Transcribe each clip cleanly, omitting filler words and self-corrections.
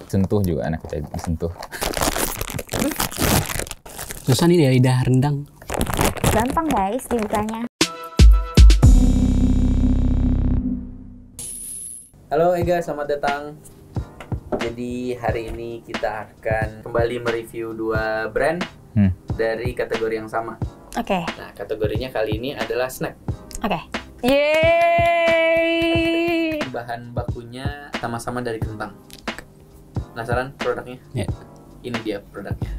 Sentuh juga enak kita disentuh. Susah nih dari lidah rendang. Gampang guys dibukanya. Halo Ega, selamat datang. Jadi hari ini kita akan kembali mereview 2 brand dari kategori yang sama. Oke. Nah, kategorinya kali ini adalah snack. Oke. Yeay. Bahan bakunya sama-sama dari kentang. Penasaran produknya? Ya. Ini dia produknya.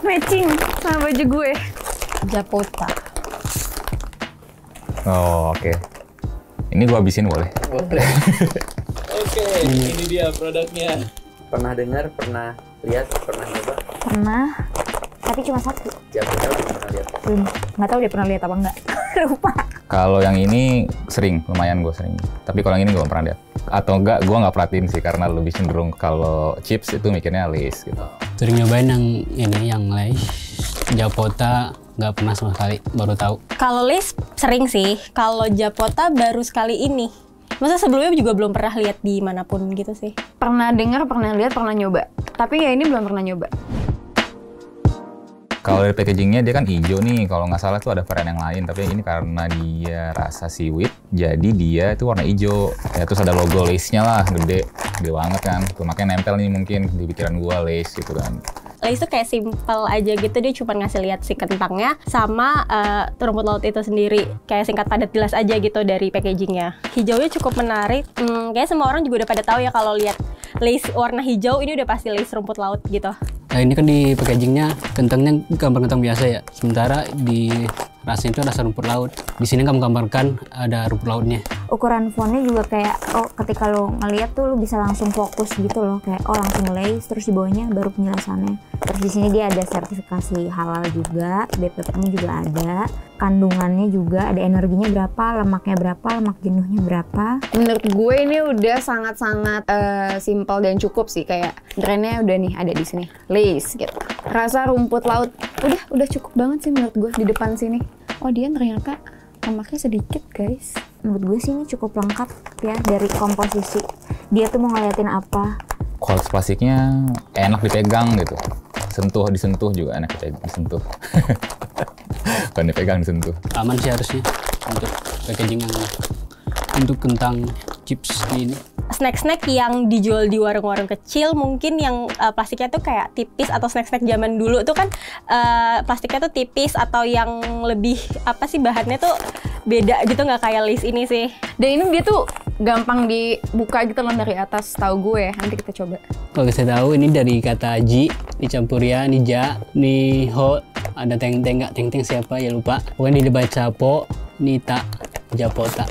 Matching sama baju gue. Japota. Oh, oke. Ini gua habisin boleh? Boleh. Oke, ini dia produknya. Pernah dengar, pernah lihat, pernah nyoba? Pernah. Tapi cuma satu. Japota belum pernah lihat. Belum. Nggak tahu dia pernah lihat apa enggak. Lupa. Kalau yang ini sering, lumayan gue sering. Tapi kalau yang ini gue nggak pernah lihat. Atau enggak, gue nggak perhatiin sih karena lebih cenderung kalau chips itu mikirnya Lay's gitu. Sering nyobain yang ini, yang Lay's. Japota nggak pernah sama sekali, baru tahu. Kalau Lay's sering sih, kalau Japota baru sekali ini. Masa sebelumnya juga belum pernah lihat di manapun gitu sih. Pernah dengar, pernah lihat, pernah nyoba. Tapi ya ini belum pernah nyoba. Kalau dari packagingnya dia kan hijau nih, kalau nggak salah tuh ada varian yang lain. Tapi ini karena dia rasa seaweed, jadi dia itu warna hijau. Ya terus ada logo Lay's-nya lah, gede banget kan. Tuh makanya nempel nih mungkin di pikiran gua Lay's gitu kan. Lay's tuh kayak simple aja gitu, dia cuma ngasih lihat si kentangnya sama rumput laut itu sendiri. Kayak singkat padat jelas aja gitu dari packagingnya. Hijaunya cukup menarik, kayaknya semua orang juga udah pada tahu ya kalau lihat Lay's warna hijau, ini udah pasti Lay's rumput laut gitu. Nah ini kan di packagingnya kentangnya gambar kentang biasa ya. Sementara di rasanya itu rasa rumput laut. Di sini kamu gambarkan ada rumput lautnya. Ukuran fontnya juga kayak, oh ketika lo ngeliat tuh lo bisa langsung fokus gitu loh. Kayak, oh langsung Lay's, terus di bawahnya baru penjelasannya. Terus di sini dia ada sertifikasi halal juga, BPOM juga ada. Kandungannya juga, ada energinya berapa, lemaknya berapa, lemak jenuhnya berapa. Menurut gue ini udah sangat-sangat simpel dan cukup sih. Kayak brandnya udah nih ada di sini, Lay's gitu. Rasa rumput laut, udah cukup banget sih menurut gue di depan sini. Oh dia ternyata lemaknya sedikit guys. Menurut gue sih ini cukup lengkap ya dari komposisi. Dia tuh mau ngeliatin apa. Kualitas plastiknya enak dipegang gitu. Disentuh juga enak kita disentuh. Bukan dipegang, disentuh. Aman sih harusnya untuk packaging yang untuk kentang chips ini. Snack-snack yang dijual di warung-warung kecil mungkin yang plastiknya tuh kayak tipis, atau snack-snack zaman dulu tuh kan plastiknya tuh tipis atau yang lebih apa sih bahannya tuh beda gitu, nggak kayak Lay's ini sih. Dan ini dia tuh gampang dibuka gitu loh dari atas, tahu gue. Nanti kita coba. Kalau saya tahu ini dari kata ji dicampur ya, nija, ni ho, ada teng-teng siapa ya lupa. Pokoknya dibaca po, nita, japota.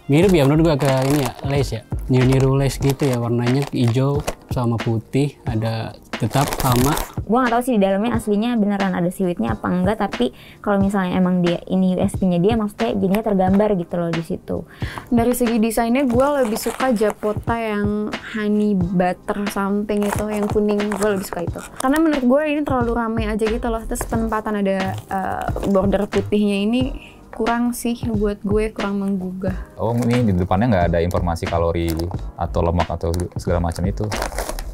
Mirip ya menurut gua ke ini ya, Lay's ya. Niru Lay's gitu ya, warnanya hijau sama putih, ada tetap sama. Gua nggak tahu sih di dalamnya aslinya beneran ada seaweednya apa enggak, tapi kalau misalnya emang dia ini USP-nya dia, maksudnya jadinya tergambar gitu loh di situ. Dari segi desainnya gue lebih suka Japota yang honey butter something itu, yang kuning. Gue lebih suka itu karena menurut gue ini terlalu ramai aja gitu loh. Terus penempatan ada border putihnya ini kurang sih, buat gue kurang menggugah. Oh ini di depannya nggak ada informasi kalori atau lemak atau segala macam itu.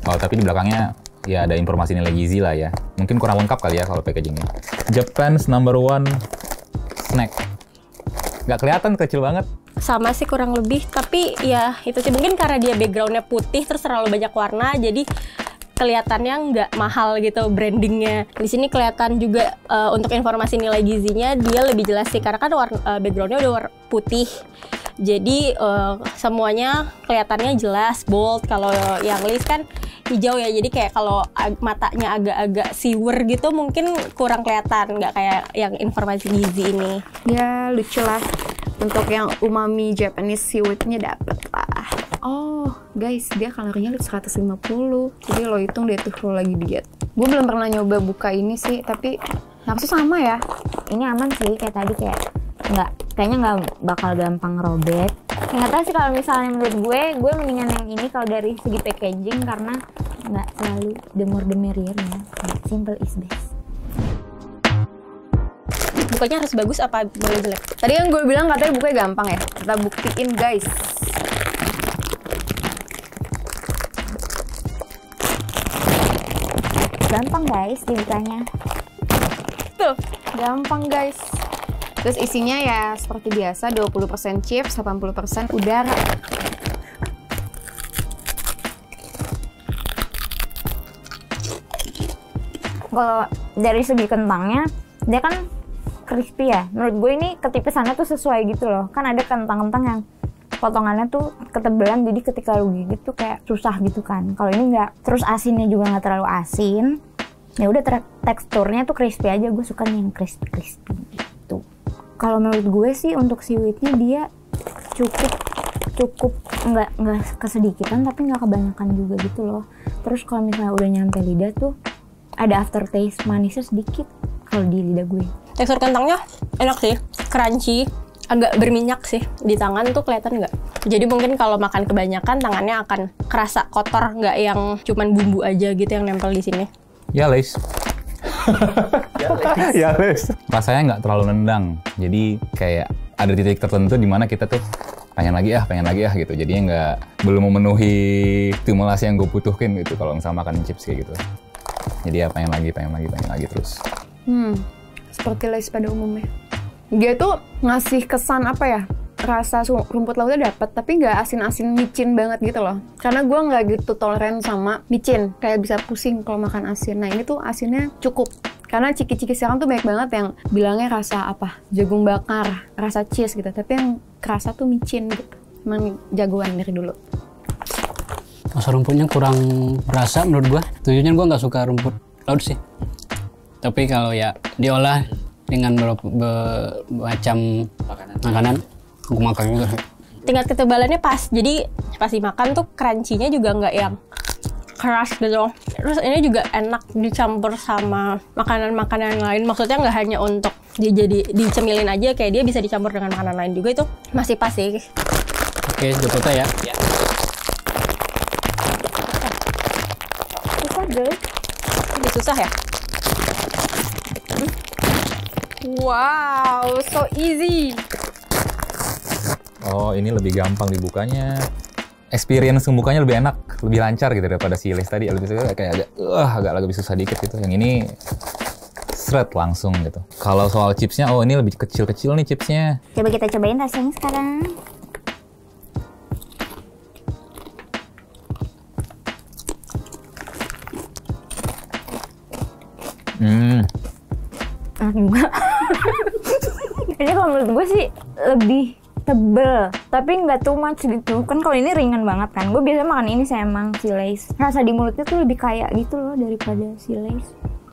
Oh tapi di belakangnya ya ada informasi nilai gizi lah ya. Mungkin kurang lengkap kali ya kalau packagingnya. Japan's #1 snack. Nggak kelihatan, kecil banget. Sama sih kurang lebih, tapi ya itu sih mungkin karena dia backgroundnya putih terus terlalu banyak warna, jadi kelihatannya nggak mahal gitu brandingnya. Di sini kelihatan juga untuk informasi nilai gizinya dia lebih jelas sih, karena kan backgroundnya udah putih. Jadi semuanya kelihatannya jelas, bold. Kalau yang Lay's kan hijau ya, jadi kayak kalau matanya agak-agak siwer gitu mungkin kurang kelihatan, nggak kayak yang informasi gizi ini. Ya lucu lah. Untuk yang umami Japanese seaweed-nya dapet lah. Oh guys, dia kalorinya 150. Jadi lo hitung deh tuh lo lagi diet. Gue belum pernah nyoba buka ini sih, tapi harusnya sama ya. Ini aman sih, kayak tadi kayaknya nggak bakal gampang robek. Nggak tahu sih, kalau misalnya menurut gue mendingan yang ini kalau dari segi packaging, karena nggak selalu the more the merrier ya. Simple is best. Bukanya harus bagus apa boleh jelek? Tadi kan gue bilang katanya bukanya gampang ya. Kita buktiin guys. Gampang guys dibukanya. Tuh, gampang guys. Terus isinya ya seperti biasa 20% chips, 80% udara. Kalau dari segi kentangnya, dia kan crispy ya. Menurut gue ini ketipisannya tuh sesuai gitu loh. Kan ada kentang-kentang yang potongannya tuh ketebelan, jadi ketika lu gigit tuh kayak susah gitu kan. Kalau ini enggak. Terus asinnya juga nggak terlalu asin. Ya udah teksturnya tuh crispy aja. Gue suka yang crispy gitu. Kalau menurut gue sih untuk seaweednya dia cukup nggak kesedikitan tapi nggak kebanyakan juga gitu loh. Terus kalau misalnya udah nyampe lidah tuh ada aftertaste manisnya sedikit kalau di lidah gue. Tekstur kentangnya enak sih, crunchy, agak berminyak sih di tangan tuh kelihatan nggak? Jadi mungkin kalau makan kebanyakan tangannya akan kerasa kotor, nggak yang cuman bumbu aja gitu yang nempel di sini. Ya Les. Ya Les. Rasanya nggak terlalu nendang, jadi kayak ada titik tertentu di mana kita tuh pengen lagi ya gitu. Jadinya belum memenuhi stimulasi yang gue butuhkan gitu kalau misalnya makan chips kayak gitu. Jadi ya pengen lagi terus. Seperti Lays pada umumnya. Dia tuh ngasih kesan apa ya? Rasa rumput lautnya dapat, tapi nggak asin-asin micin banget gitu loh. Karena gue nggak gitu toleran sama micin, kayak bisa pusing kalau makan asin. Nah ini tuh asinnya cukup. Karena ciki-ciki sekarang tuh banyak banget yang bilangnya rasa apa? Jagung bakar, rasa cheese gitu. Tapi yang kerasa tuh micin gitu. Emang jagoan dari dulu. Rasa rumputnya kurang berasa menurut gua. Tujuannya gua nggak suka rumput laut sih. Tapi kalau ya diolah dengan beberapa macam makanan, aku makan juga. Tingkat ketebalannya pas, jadi pas dimakan tuh crunchy-nya juga nggak yang keras gitu. Terus ini juga enak dicampur sama makanan-makanan lain. Maksudnya nggak hanya untuk dia jadi dicemilin aja, kayak dia bisa dicampur dengan makanan lain juga, itu masih pas sih. Oke, Jepota ya. Susah guys. Lebih susah ya? Wow, so easy. Oh, ini lebih gampang dibukanya. Experience membukanya lebih enak, lebih lancar gitu daripada si Les tadi. Lebih kayak agak lebih susah dikit gitu. Yang ini seret langsung gitu. Kalau soal chipsnya, oh ini lebih kecil-kecil nih chipsnya. Coba kita cobain rasanya sekarang. Enak juga. Kayaknya kalau menurut gue sih lebih tebel, tapi nggak too much gitu. Kan kalau ini ringan banget kan. Gue biasanya makan ini sih emang si Lays. Rasa di mulutnya tuh lebih kayak gitu loh daripada si Lays.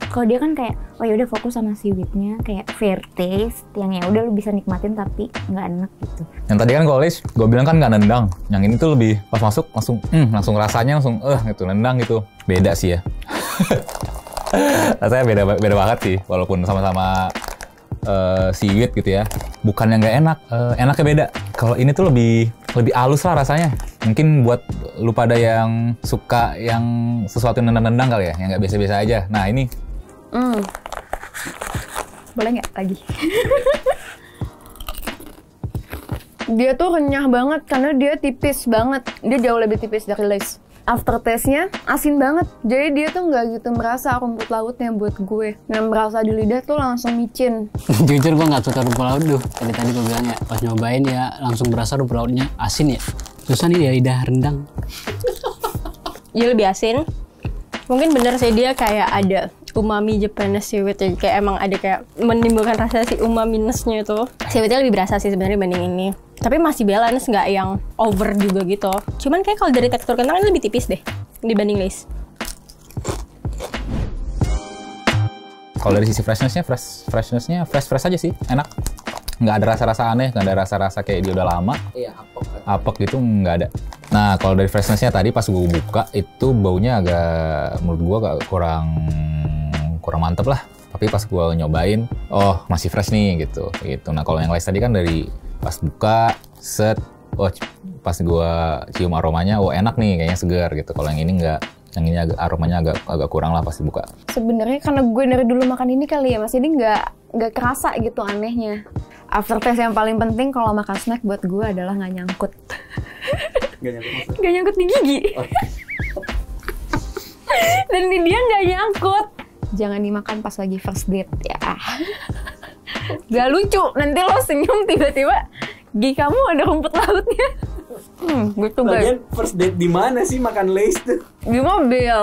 Kalau dia kan kayak, oh ya udah fokus sama seaweednya, kayak fair taste, yang ya udah lu bisa nikmatin tapi nggak enak gitu. Yang tadi kan kalau Les, gue bilang kan nggak nendang. Yang ini tuh lebih pas masuk langsung rasanya langsung gitu nendang gitu. Beda sih ya. Rasanya beda banget sih, walaupun sama-sama seaweed gitu ya. Bukan yang nggak enak, enaknya beda. Kalau ini tuh lebih halus lah rasanya. Mungkin buat lu pada yang suka yang sesuatu nendang-nendang kali ya, yang nggak biasa-biasa aja. Nah ini. Boleh nggak lagi? Dia tuh renyah banget karena dia tipis banget. Dia jauh lebih tipis dari Lays. Aftertaste-nya asin banget. Jadi dia tuh nggak gitu merasa rumput lautnya buat gue. Yang merasa di lidah tuh langsung micin. Jujur gue nggak suka rumput laut tuh. Tadi gue bilang ya, pas nyobain ya langsung berasa rumput lautnya asin ya. Susah nih ya lidah rendang. Dia lebih asin. Mungkin bener sih dia kayak ada umami Japanese seaweed ya. Kayak emang ada kayak menimbulkan rasa si umami-ness-nya itu. Seaweednya lebih berasa sih sebenarnya dibanding ini. Tapi masih balance, nggak yang over juga gitu. Cuman kayak kalau dari tekstur kentang ini lebih tipis deh dibanding Lays. Kalau dari sisi freshness-nya fresh aja sih, enak. Nggak ada rasa-rasa aneh, nggak ada rasa-rasa kayak dia udah lama. Iya, Apek gitu nggak ada. Nah, kalau dari freshness-nya tadi pas gue buka, itu baunya menurut gue agak kurang mantep lah. Tapi pas gue nyobain, oh masih fresh nih gitu. Nah, kalau yang Lays tadi kan dari pas buka, pas gue cium aromanya, enak nih kayaknya segar gitu. Kalau yang ini enggak, yang ini aromanya agak kurang lah pas dibuka. Sebenarnya karena gue dari dulu makan ini kali ya, Mas. Jadi nggak kerasa gitu anehnya. Aftertaste yang paling penting kalau makan snack buat gue adalah nggak nyangkut. Nggak nyangkut di gigi. Dan di dia nggak nyangkut. Jangan dimakan pas lagi first date ya. Gak lucu, nanti lo senyum tiba-tiba gigi kamu ada rumput lautnya. Gitu guys. Lagian first date di mana sih makan Lay's tuh? Di mobil.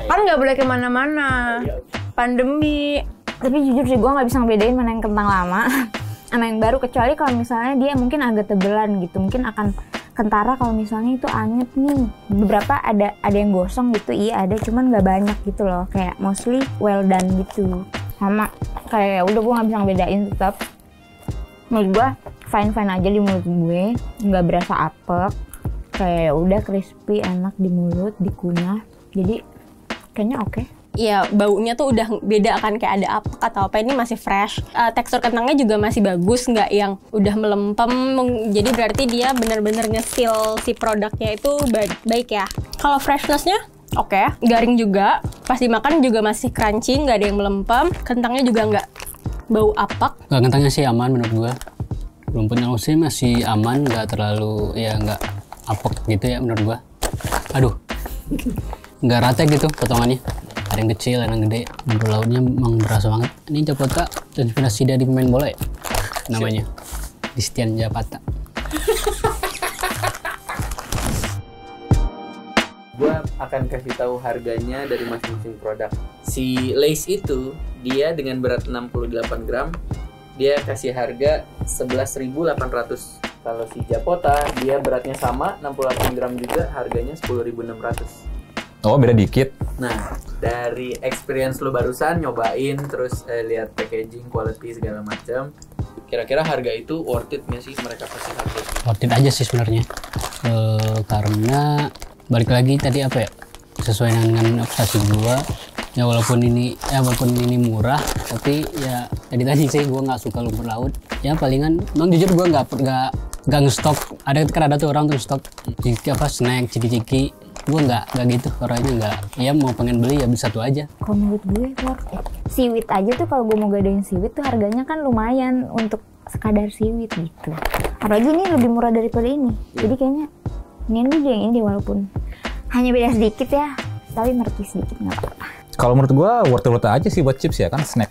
Kan nggak boleh kemana-mana. Iya. Pandemi. Tapi jujur sih gue nggak bisa ngebedain mana yang kentang lama sama yang baru, kecuali kalau misalnya dia mungkin agak tebelan gitu, mungkin akan kentara kalau misalnya itu anget nih. Beberapa ada yang gosong gitu, iya ada, cuman nggak banyak gitu loh, kayak mostly well done gitu. Sama kayak udah gue nggak bisa ngebedain, tetap menurut gue fine aja di mulut gue, nggak berasa apek, kayak udah crispy, enak di mulut, dikunyah, jadi kayaknya oke. Ya baunya tuh udah beda kan, kayak ada apek atau apa, ini masih fresh. Tekstur kentangnya juga masih bagus, nggak yang udah melempem. Jadi berarti dia bener-bener nge-seal si produknya itu baik ya. Kalau freshness-nya oke, garing juga. Pas dimakan juga masih crunchy, nggak ada yang melempem. Kentangnya juga nggak bau apek. Nggak, kentangnya sih aman menurut gua. Rumputnya sih masih aman, nggak terlalu ya nggak apek gitu ya menurut gua. Aduh, nggak rata gitu potongannya. Ada yang kecil, ada yang gede. Rumput lautnya emang berasa banget. Ini Japota terinspirasi dari pemain bola ya namanya, Christian Zapata. Gue akan kasih tahu harganya dari masing-masing produk. Si Lay's itu dia dengan berat 68 gram, dia kasih harga 11.800. Kalau si Japota dia beratnya sama 68 gram juga, harganya 10.600. Oh, beda dikit. Nah, dari experience lo barusan nyobain, terus lihat packaging, quality segala macam, kira-kira harga itu worth it nggak sih mereka kasih harga? Worth it aja sih sebenarnya. Karena balik lagi tadi apa ya, sesuai dengan ekspektasi gua. Ya walaupun ini murah, tapi ya tadi sih gua nggak suka lumpur laut. Ya palingan, emang jujur gua nggak nge-stok. Ada tuh orang tuh stok snack ciki-ciki. Gue nggak gitu, orangnya nggak. Ya mau pengen beli ya beli satu aja. Kalau menurut gue worth it. Seaweed aja tuh kalau gue mau gadain seaweed tuh harganya kan lumayan untuk sekadar seaweed gitu. Apalagi ini lebih murah daripada ini. Jadi kayaknya ini juga yang ini walaupun hanya beda sedikit ya, tapi merti sedikit nggak apa-apa. Kalau menurut gue worth it aja sih buat chips ya, kan snack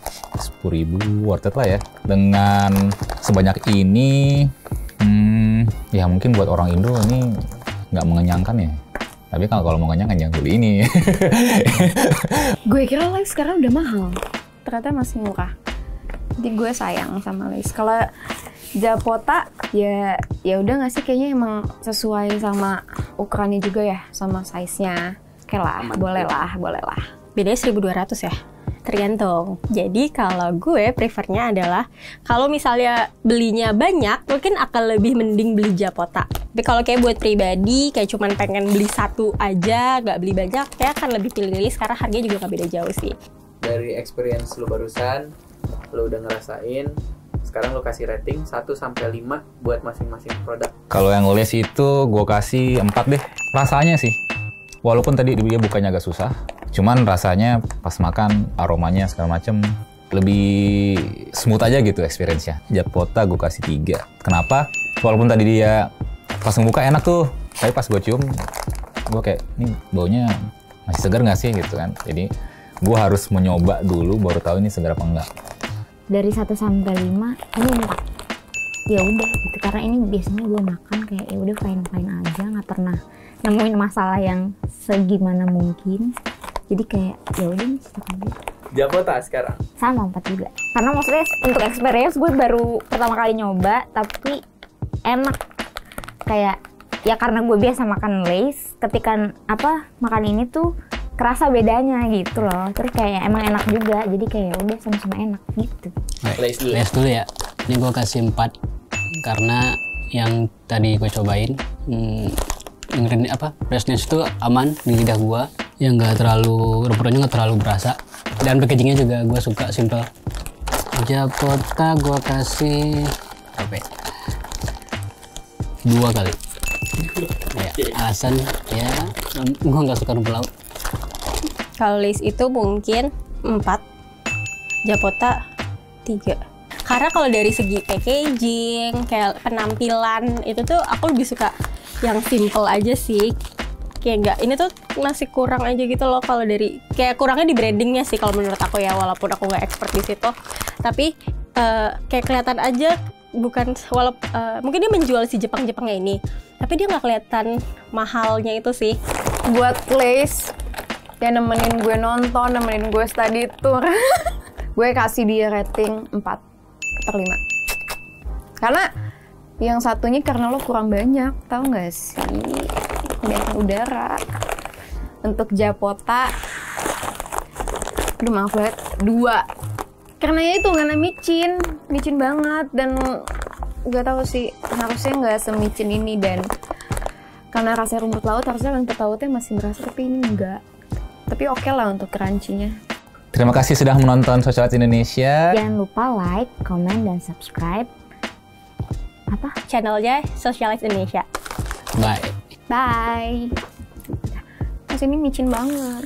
10.000 worth it lah ya. Dengan sebanyak ini, ya mungkin buat orang Indo ini nggak mengenyangkan ya. Tapi kalau mau kenyang jangan beli ini. Gue kira Lay's sekarang udah mahal, ternyata masih murah. Jadi gue sayang sama Lay's. Kalau Japota ya udah nggak sih, kayaknya emang sesuai sama ukurannya juga ya, sama size-nya. Oke lah, boleh lah. Bedanya 1.200 ya? Tergantung. Jadi kalau gue prefernya adalah kalau misalnya belinya banyak, mungkin akan lebih mending beli Japota. Tapi kalau kayak buat pribadi, kayak cuman pengen beli satu aja, nggak beli banyak, kayak akan lebih pilih Lay's karena harganya juga nggak beda jauh sih. Dari experience lo barusan, lo udah ngerasain, sekarang lo kasih rating 1-5 buat masing-masing produk. Kalau yang Lay's itu gue kasih 4 deh. Rasanya sih, walaupun tadi dia bukanya agak susah, cuman rasanya pas makan, aromanya segala macem lebih smooth aja gitu experience-nya. Japota gue kasih 3. Kenapa? Walaupun tadi dia pas ngebuka enak tuh, tapi pas gue cium, gue kayak, ini baunya masih segar nggak sih gitu kan. Jadi gue harus mencoba dulu baru tahu ini segar apa enggak. Dari 1 sampai 5 ini 4. Ya udah gitu, karena ini biasanya gue makan kayak ya udah fine aja, nggak pernah nemuin masalah yang segimana mungkin. Jadi kayak ya udah nih stok aja. Japota sekarang Sama 4 juga. Karena maksudnya untuk experience gue baru pertama kali nyoba, tapi enak. Kayak ya karena gue biasa makan Lay's, ketika makan ini tuh kerasa bedanya gitu loh. Terus kayak emang enak juga, jadi kayak udah sama-sama enak gitu. Lay's dulu ya. Ini gue kasih 4 karena yang tadi gue cobain, freshness itu aman di lidah gue, yang nggak terlalu, rumputnya nggak terlalu berasa, dan packagingnya juga gue suka, simple. Japota gue kasih 2 kali. Ya, alasan ya gue nggak suka rumput laut. Kalau Lay's itu mungkin 4, Japota 3. Karena kalau dari segi packaging, kayak penampilan itu tuh aku lebih suka yang simple aja sih. Kayak enggak, ini tuh masih kurang aja gitu loh kalau dari kayak kurangnya di brandingnya sih kalau menurut aku ya, walaupun aku nggak expert di situ. Tapi kayak kelihatan aja bukan mungkin dia menjual si Jepang-Jepangnya ini, tapi dia nggak kelihatan mahalnya itu sih. Buat Lace yang nemenin gue nonton, nemenin gue study tour, gue kasih dia rating 4/5. Karena yang satunya karena lo kurang banyak, tahu nggak sih? Kebanyakan udara. Untuk Japota, aduh maaf banget, 2. Karena ya itu karena micin banget, dan gak tahu sih, harusnya nggak semicin ini, dan karena rasanya rumput laut harusnya rumput lautnya masih berasa, tapi ini enggak. Tapi oke lah untuk crunchy-nya. Terima kasih sudah menonton Socialite Indonesia. Jangan lupa like, comment, dan subscribe Channelnya Socialite Indonesia. Bye. Bye. Mas ini micin banget.